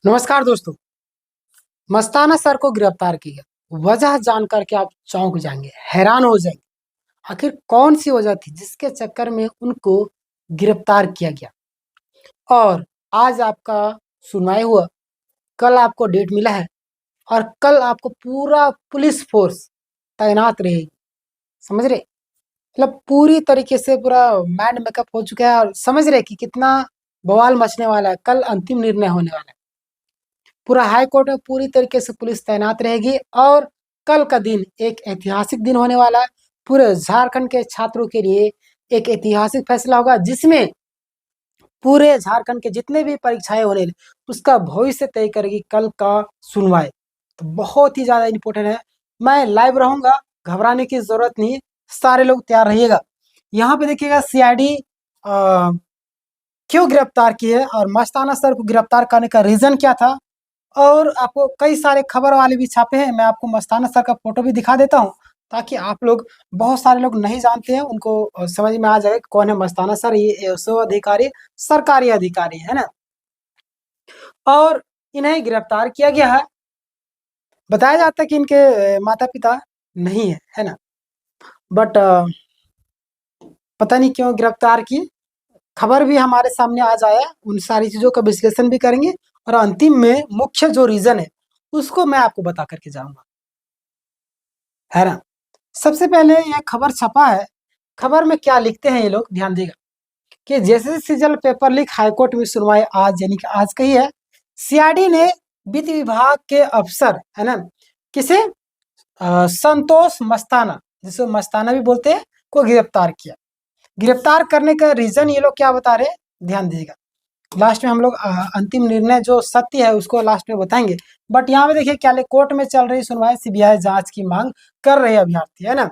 नमस्कार दोस्तों। मस्ताना सर को गिरफ्तार किया। वजह जानकर के आप चौंक जाएंगे, हैरान हो जाएंगे। आखिर कौन सी वजह थी जिसके चक्कर में उनको गिरफ्तार किया गया। और आज आपका सुनवाई हुआ, कल आपको डेट मिला है और कल आपको पूरा पुलिस फोर्स तैनात रहेगी। समझ रहे? मतलब पूरी तरीके से पूरा माइंड मेकअप हो चुका है और समझ रहे कि कितना बवाल मचने वाला है। कल अंतिम निर्णय होने वाला है। पूरा हाई कोर्ट में पूरी तरीके से पुलिस तैनात रहेगी और कल का दिन एक ऐतिहासिक दिन होने वाला है। पूरे झारखंड के छात्रों के लिए एक ऐतिहासिक फैसला होगा जिसमें पूरे झारखंड के जितने भी परीक्षाएं होने उसका भविष्य तय करेगी कल का सुनवाई। तो बहुत ही ज्यादा इंपॉर्टेंट है। मैं लाइव रहूंगा, घबराने की जरूरत नहीं, सारे लोग तैयार रहिएगा। यहाँ पे देखिएगा सीआईडी क्यों गिरफ्तार की है और मस्ताना सर को गिरफ्तार करने का रीजन क्या था। और आपको कई सारे खबर वाले भी छापे हैं। मैं आपको मस्ताना सर का फोटो भी दिखा देता हूँ ताकि आप लोग, बहुत सारे लोग नहीं जानते हैं, उनको समझ में आ जाए कौन है मस्ताना सर। ये एसओ अधिकारी, सरकारी अधिकारी है ना। और इन्हें गिरफ्तार किया गया है। बताया जाता है कि इनके माता पिता नहीं है ना। बट पता नहीं क्यों गिरफ्तार की। खबर भी हमारे सामने आ जाए, उन सारी चीजों का विश्लेषण भी करेंगे और अंतिम में मुख्य जो रीजन है उसको मैं आपको बता करके जाऊंगा, है ना। सबसे पहले यह खबर छपा है। खबर में क्या लिखते हैं ये लोग, ध्यान देगा कि जैसे सीजल पेपर लीक हाईकोर्ट में सुनवाई आज, यानी कि आज कही है। सीआईडी ने वित्त विभाग के अफसर, है ना, किसे, संतोष मस्ताना, जिसे मस्ताना भी बोलते हैं, को गिरफ्तार किया। गिरफ्तार करने का रीजन ये लोग क्या बता रहे हैं, ध्यान दीजिएगा। लास्ट में हम लोग अंतिम निर्णय जो सत्य है उसको लास्ट में बताएंगे। बट यहाँ पे देखिए क्या, कोर्ट में चल रही सुनवाई, सीबीआई जांच की मांग कर रहे अभ्यर्थी, है ना।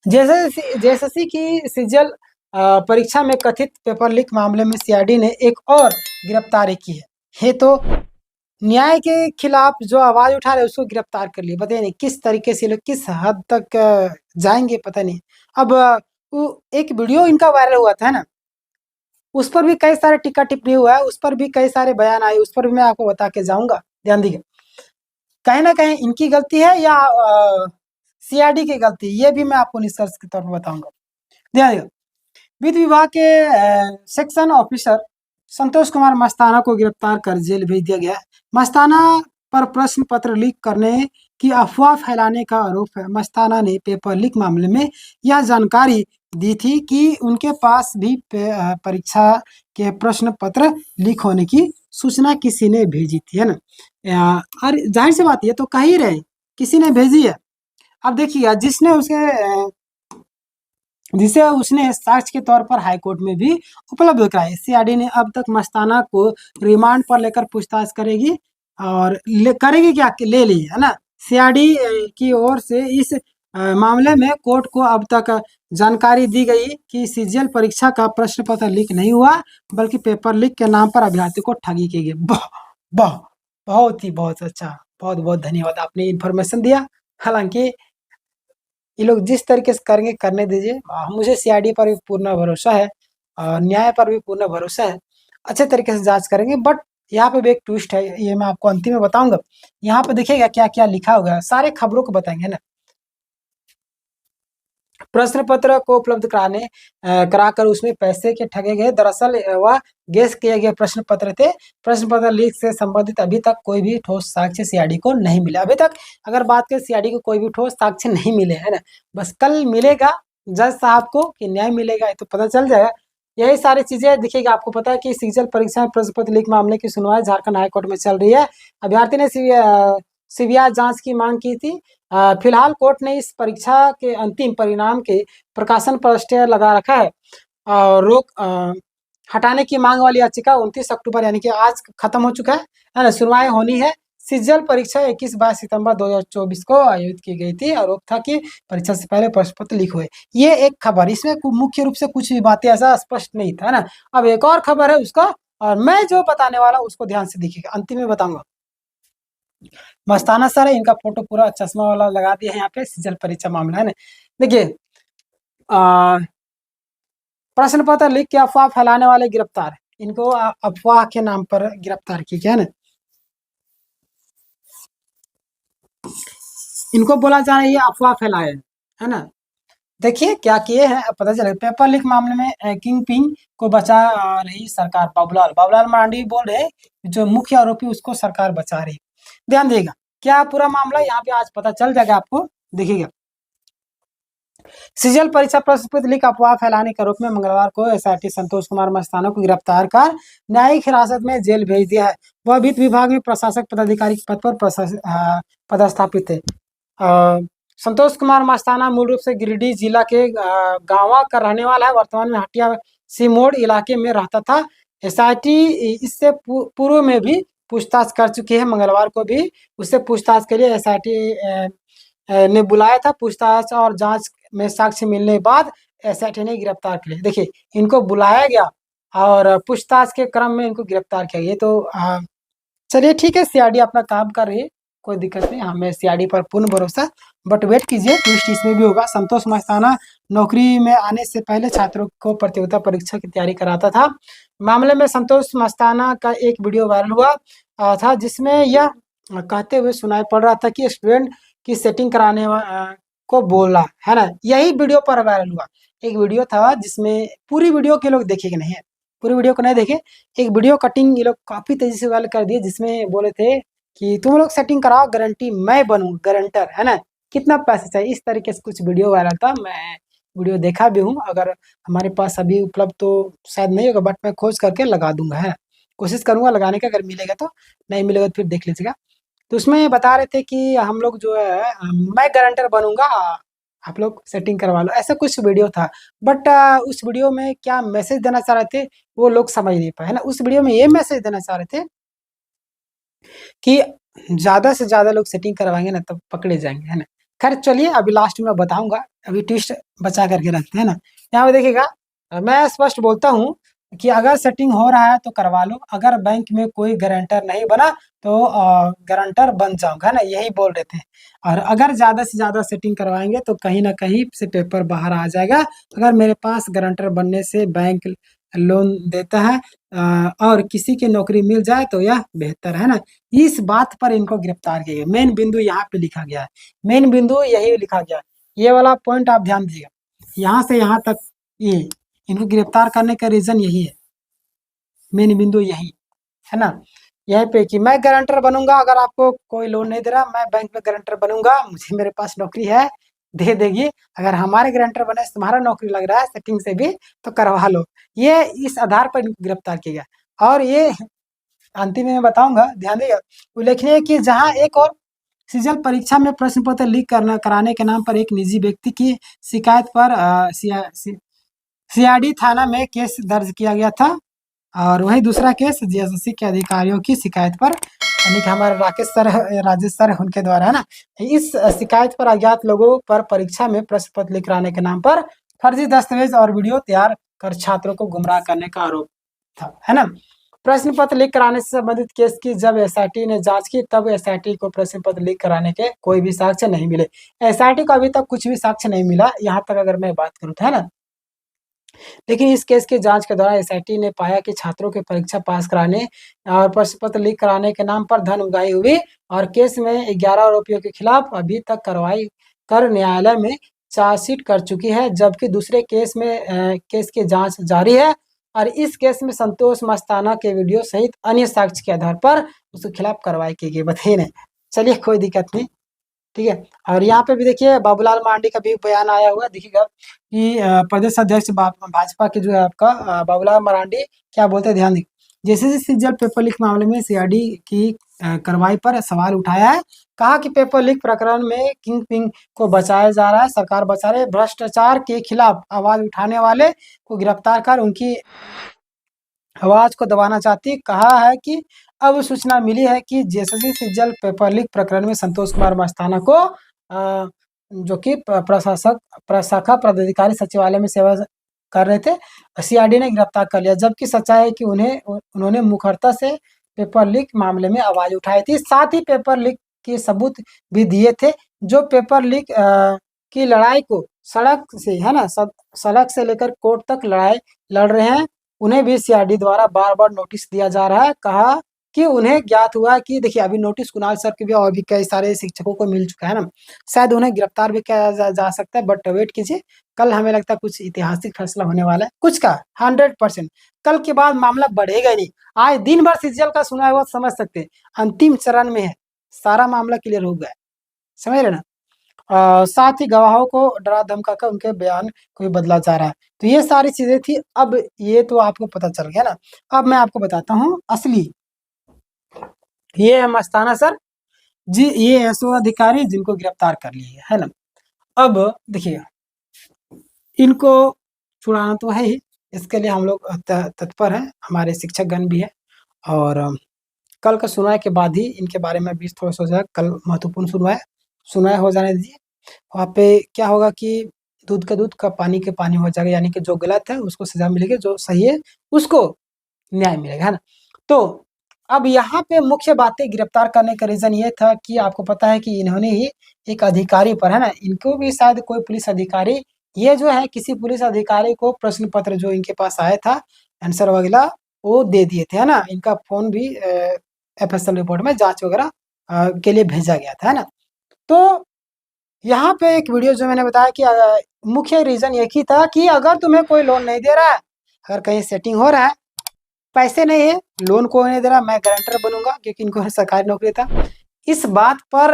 जेएसएससी की सीजल परीक्षा में कथित पेपर लीक मामले में सीआईडी ने एक और गिरफ्तारी की है। ये तो न्याय के खिलाफ जो आवाज उठा रहे उसको गिरफ्तार कर लिए। पता नहीं किस तरीके से लोग किस हद तक जाएंगे, पता नहीं। अब एक वीडियो इनका वायरल हुआ था, है ना, उस पर भी कई सारे टिक्का टिप्पणी हुआ है, उस पर भी कई सारे बयान आए, उस पर भी मैं आपको बता के जाऊंगा। ध्यान दीजिए, कहीं ना कहीं इनकी गलती है या सीआईडी की गलती, ये भी मैं आपको निष्कर्ष के तौर पर बताऊंगा। ध्यान दीजिए, वित्त विभाग के सेक्शन ऑफिसर संतोष कुमार मस्ताना को गिरफ्तार कर जेल भेज दिया गया है। मस्ताना पर प्रश्न पत्र लीक करने की अफवाह फैलाने का आरोप है। मस्ताना ने पेपर लीक मामले में यह जानकारी दी थी कि उनके पास भी परीक्षा के प्रश्न पत्र लीक होने की सूचना किसी ने भेजी थी, है ना। और जाहिर सी बात, ये तो कह ही रहे किसी ने भेजी है। अब देखिएगा, जिसे उसने साक्ष्य के तौर पर हाईकोर्ट में भी उपलब्ध कराई। सीआईडी ने अब तक मस्ताना को रिमांड पर लेकर पूछताछ करेगी और करेगी क्या, ले ली, है ना। सीआईडी की ओर से इस मामले में कोर्ट को अब तक जानकारी दी गई कि सीजीएल परीक्षा का प्रश्न पत्र लीक नहीं हुआ, बल्कि पेपर लीक के नाम पर अभ्यर्थी को ठगी की गई। बहुत ही बहुत अच्छा, बहुत बहुत धन्यवाद, आपने इन्फॉर्मेशन दिया। हालांकि ये लोग जिस तरीके से करेंगे करने दीजिए। मुझे सीआईडी पर भी पूर्ण भरोसा है, न्याय पर भी पूर्ण भरोसा है। अच्छे तरीके से जांच करेंगे। बट यहाँ पे भी एक ट्विस्ट है, ये मैं आपको अंतिम में बताऊंगा। यहाँ पे देखिएगा क्या क्या लिखा होगा, सारे खबरों को बताएंगे ना। प्रश्न पत्र को उपलब्ध कराकर उसमें पैसे के ठगे गए। दरअसल वह गैस किए गए प्रश्न पत्र थे। प्रश्न पत्र लीक से संबंधित अभी तक कोई भी ठोस साक्ष्य सीआईडी को नहीं मिला। अभी तक अगर बात करें, सीआईडी को कोई भी ठोस साक्ष्य नहीं मिले, है ना। बस कल मिलेगा जज साहब को कि न्याय मिलेगा, ये तो पता चल जाएगा। यही सारी चीजें दिखेगा। आपको पता है कि सीजल परीक्षा में प्रश्न पत्र लीक मामले की सुनवाई झारखंड हाईकोर्ट में चल रही है। अभ्यर्थी ने सीबीआई जांच की मांग की थी। फिलहाल कोर्ट ने इस परीक्षा के अंतिम परिणाम के प्रकाशन पर स्टे लगा रखा है और रोक हटाने की मांग वाली याचिका 29 अक्टूबर यानी कि आज खत्म हो चुका है ना। सुनवाई होनी है। सीजल परीक्षा 21-22 सितंबर 2024 को आयोजित की गई थी। आरोप था कि परीक्षा से पहले प्रश्न पत्र लीक हुए। ये एक खबर, इसमें मुख्य रूप से कुछ भी बातें ऐसा स्पष्ट नहीं था ना। अब एक और खबर है उसका, और मैं जो बताने वाला उसको ध्यान से देखिएगा, अंतिम में बताऊंगा। मस्ताना सर है, इनका फोटो पूरा चश्मा वाला लगा दिया है यहाँ पे, सीजल परीक्षा मामला, है ना। देखिए, प्रश्न पत्र लीक की अफवाह फैलाने वाले गिरफ्तार। इनको अफवाह के नाम पर गिरफ्तार किया गया है ना। इनको बोला जा रहा है ये अफवाह फैलाए है ना। देखिए क्या किए हैं, अब पता चले पेपर लीक मामले में किंग पिंग को बचा रही सरकार। बाबूलाल बाबूलाल मरांडी बोल रहे हैं, जो मुख्य आरोपी उसको सरकार बचा रही। ध्यान देगा क्या पूरा मामला यहाँ पे आज पता चल जाएगा आपको, देखिएगा। सीजीएल परीक्षा प्रश्न पत्र लीक अफवाह फैलाने के आरोप में मंगलवार को एसआईटी संतोष कुमार मस्ताना को गिरफ्तार कर न्यायिक हिरासत में जेल भेज दिया है। वह वित्त विभाग में प्रशासक पदाधिकारी के पद पर पदस्थापित है। संतोष कुमार मस्ताना मूल रूप से गिरिडीह जिला के गांवा का रहने वाला है। वर्तमान में हटिया सिमोड़ इलाके में रहता था। एसआईटी इससे पूर्व में भी पूछताछ कर चुकी है। मंगलवार को भी उससे पूछताछ के लिए एसआईटी ने बुलाया था। पूछताछ और जांच में साक्ष्य मिलने के बाद एसआईटी ने गिरफ्तार किया। देखिए इनको बुलाया गया और पूछताछ के क्रम में इनको गिरफ्तार किया गया। तो चलिए ठीक है, सीआईडी अपना काम कर रही है, कोई दिक्कत नहीं, हमें सीआईडी पर पूर्ण भरोसा। बट वेट कीजिए, ट्विस्ट इसमें भी होगा। संतोष मस्ताना नौकरी में आने से पहले छात्रों को प्रतियोगिता परीक्षा की तैयारी कराता था। मामले में संतोष मस्ताना का एक वीडियो वायरल हुआ था, जिसमें यह कहते हुए सुनाई पड़ रहा था कि स्टूडेंट की सेटिंग कराने को बोला है ना। यही वीडियो पर वायरल हुआ। एक वीडियो था जिसमें पूरी वीडियो के लोग देखेंगे नहीं है, पूरी वीडियो को नहीं देखे, एक वीडियो कटिंग ये लोग काफी तेजी से वायरल कर दिए, जिसमें बोले थे कि तुम लोग सेटिंग कराओ, गारंटी मैं बनूं गारंटर, है ना, कितना पैसा चाहिए, इस तरीके से कुछ वीडियो वायरल था। मैं वीडियो देखा भी हूँ, अगर हमारे पास अभी उपलब्ध तो शायद नहीं होगा, बट मैं खोज करके लगा दूंगा, है, कोशिश करूंगा लगाने का, अगर मिलेगा तो, नहीं मिलेगा तो फिर देख लीजिएगा। तो उसमें बता रहे थे कि हम लोग जो है मैं गारंटर बनूंगा, आप लोग सेटिंग करवा लो, ऐसा कुछ वीडियो था। बट उस वीडियो में क्या मैसेज देना चाह रहे थे वो लोग समझ नहीं पाए, है ना। उस वीडियो में ये मैसेज देना चाह रहे थे कि ज्यादा से ज्यादा लोग सेटिंग करवाएंगे ना तब पकड़े जाएंगे, है ना। खैर चलिए अभी लास्ट में बताऊंगा, अभी ट्विस्ट बचा करके रखते हैं ना। यहाँ पे देखिएगा, मैं स्पष्ट बोलता हूँ कि अगर सेटिंग हो रहा है तो करवा लो, अगर बैंक में कोई गारंटर नहीं बना तो गारंटर बन जाऊंगा, है ना, यही बोल रहे थे। और अगर ज्यादा से ज्यादा सेटिंग करवाएंगे तो कहीं ना कहीं से पेपर बाहर आ जाएगा। अगर मेरे पास गारंटर बनने से बैंक लोन देता है और किसी की नौकरी मिल जाए तो यह बेहतर है ना। इस बात पर इनको गिरफ्तार किया गया। मेन बिंदु यहाँ पे लिखा गया है, मेन बिंदु यही लिखा गया है। ये वाला पॉइंट आप ध्यान दीजिएगा, यहाँ से यहाँ तक ये इनको गिरफ्तार करने का रीजन यही है, मेन बिंदु यही है ना। यहीं पे कि मैं गारंटर बनूंगा, अगर आपको कोई लोन नहीं दे रहा, मैं बैंक में गारंटर बनूंगा, मुझे मेरे पास नौकरी है, दे देगी। अगर हमारे गारंटर बने से तुम्हारा नौकरी लग रहा है सेटिंग से भी तो करवा लो। ये इस आधार पर इनको गिरफ्तार किया गया। और ये अंतिम में मैं बताऊंगा, ध्यान दिएगा। उल्लेखनीय है कि जहां एक और सीजीएल परीक्षा में प्रश्न पत्र लीक कराने के नाम पर एक निजी व्यक्ति की शिकायत पर सीआईडी थाना में केस दर्ज किया गया था, और वही दूसरा केस जीएसएससी के अधिकारियों की शिकायत पर, यानी कि हमारे राजेश सर उनके द्वारा, है ना। इस शिकायत पर अज्ञात लोगों पर परीक्षा में प्रश्न पत्र लीक कराने के नाम पर फर्जी दस्तावेज और वीडियो तैयार कर छात्रों को गुमराह करने का आरोप था, है ना। प्रश्न पत्र लीक कराने से संबंधित केस की जब एसआईटी ने जांच की, तब एसआईटी को प्रश्न पत्र लीक कराने के कोई भी साक्ष्य नहीं मिले। एसआईटी को अभी तक कुछ भी साक्ष्य नहीं मिला, यहाँ तक अगर मैं बात करूँ, है ना। लेकिन इस केस की जांच के दौरान एसआईटी ने पाया कि छात्रों की परीक्षा पास कराने और प्रश्न पत्र लीक कराने के नाम पर धन उगाही हुई, और केस में 11 आरोपियों के खिलाफ अभी तक कार्रवाई कर न्यायालय में चार्जशीट कर चुकी है, जबकि दूसरे केस में केस की जांच जारी है। और इस केस में संतोष मस्ताना के वीडियो सहित अन्य साक्ष्य के आधार पर उसके खिलाफ कार्रवाई की गई। बताइए ना, चलिए कोई दिक्कत नहीं, ठीक है। और यहाँ पे भी देखिए बाबूलाल मांडी का भी बयान आया हुआ है, देखिएगा कि प्रदेश अध्यक्ष भाजपा के जो है आपका बाबूलाल मरांडी क्या बोलते हैं, ध्यान दी। जैसे सीजीएल पेपर लीक मामले में सीआईडी की कार्रवाई पर सवाल उठाया है। कहा कि पेपर लीक प्रकरण में किंग पिंग को बचाया जा रहा है, सरकार बचा रही है, भ्रष्टाचार के खिलाफ आवाज उठाने वाले को गिरफ्तार कर उनकी आवाज को दबाना चाहती। कहा है कि अब सूचना मिली है कि जेएसएससी सीजीएल पेपर लीक प्रकरण में संतोष कुमार मस्ताना को जो कि प्रशाखा पदाधिकारी सचिवालय में सेवा कर रहे थे, सीआईडी ने गिरफ्तार कर लिया। जबकि सच्चाई है कि उन्होंने मुखरता से पेपर लीक मामले में आवाज उठाई थी, साथ ही पेपर लीक के सबूत भी दिए थे। जो पेपर लीक की लड़ाई को सड़क से, है ना, सड़क से लेकर कोर्ट तक लड़ाई लड़ रहे हैं, उन्हें भी सीआरडी द्वारा बार-बार नोटिस दिया जा रहा है। कहा कि उन्हें ज्ञात हुआ कि देखिए अभी नोटिस कुणाल सर के भी और भी कई सारे शिक्षकों को मिल चुका है ना, शायद उन्हें गिरफ्तार भी किया जा सकता है, बट वेट कीजिए, कल हमें लगता है कुछ ऐतिहासिक फैसला होने वाला है, कुछ का 100%। कल के बाद मामला बढ़ेगा ही नहीं, आज दिन भर सीजीएल का सुना हुआ समझ सकते हैं, अंतिम चरण में है, सारा मामला क्लियर हो गया है, समझ रहे ना। साथ ही गवाहों को डरा धमकाकर उनके बयान को भी बदला जा रहा है। तो ये सारी चीजें थी, अब ये तो आपको पता चल गया ना। अब मैं आपको बताता हूँ असली, ये है मस्ताना सर जी, ये एसओ अधिकारी जिनको गिरफ्तार कर लिए है ना। अब देखिए इनको छुड़ाना तो है ही, इसके लिए हम लोग तत्पर हैं, हमारे शिक्षकगण भी है। और कल का सुनवाई के बाद ही इनके बारे में भी थोड़ा सोचा, कल महत्वपूर्ण सुनवाई हो जाने दीजिए। वहाँ पे क्या होगा कि दूध का दूध का पानी के पानी हो जाएगा, यानी कि जो गलत है उसको सजा मिलेगी, जो सही है उसको न्याय मिलेगा, है ना। तो अब यहाँ पे मुख्य बातें गिरफ्तार करने का रीजन ये था कि आपको पता है कि इन्होंने ही एक अधिकारी पर, है ना, इनको भी शायद कोई पुलिस अधिकारी, ये जो है किसी पुलिस अधिकारी को प्रश्न पत्र जो इनके पास आया था, आंसर वगैरह वो दे दिए थे, है ना। इनका फोन भी एफएसएल रिपोर्ट में जांच वगैरह के लिए भेजा गया था, है ना। तो यहाँ पे एक वीडियो जो मैंने बताया कि मुख्य रीजन एक ही था कि अगर तुम्हें कोई लोन नहीं दे रहा है, अगर कहीं सेटिंग हो रहा है, पैसे नहीं है, लोन को नहीं दे रहा, मैं गारंटर बनूंगा, क्योंकि इनको सरकारी नौकरी था। इस बात पर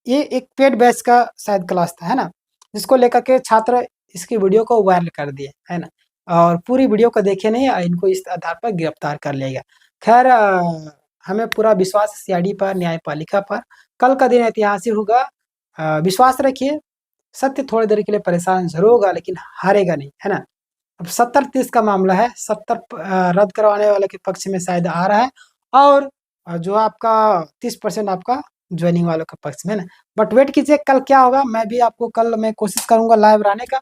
ये एक पेड बैच का शायद क्लास था, है ना, जिसको लेकर के छात्र इसकी वीडियो को वायरल कर दिए, है ना, और पूरी वीडियो को देखे नहीं, इनको इस आधार पर गिरफ्तार कर लिया गया। खैर हमें पूरा विश्वास है सीआईडी पर, न्यायपालिका पर, कल का दिन ऐतिहासिक होगा। विश्वास रखिए, सत्य थोड़ी देर के लिए परेशान जरूर होगा, लेकिन हारेगा नहीं, है ना। अब 70-30 का मामला है, 70 रद्द करवाने वाले के पक्ष में शायद आ रहा है, और जो आपका 30% आपका ज्वाइनिंग वालों के पक्ष में, ना। बट वेट कीजिए कल क्या होगा, मैं भी आपको कल मैं कोशिश करूंगा लाइव रहने का।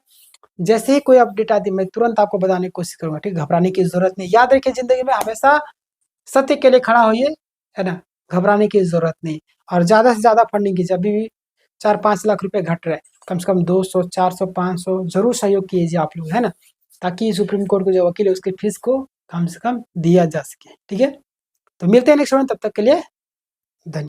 जैसे ही कोई अपडेट आती है मैं तुरंत आपको बताने की कोशिश करूंगा, ठीक, घबराने की जरूरत नहीं। याद रखिए जिंदगी में हमेशा सत्य के लिए खड़ा होइए, है ना, घबराने की जरूरत नहीं। और ज्यादा से ज्यादा फंडिंग कीजिए, अभी भी 4-5 लाख रुपए घट रहे हैं, कम से कम 200, 400, 500 जरूर सहयोग कीजिए आप लोग, है ना, ताकि सुप्रीम कोर्ट के जो वकील है उसकी फीस को कम से कम दिया जा सके, ठीक है। तो मिलते हैं नेक्स्ट वीडियो में, तब तक के लिए धन्यवाद।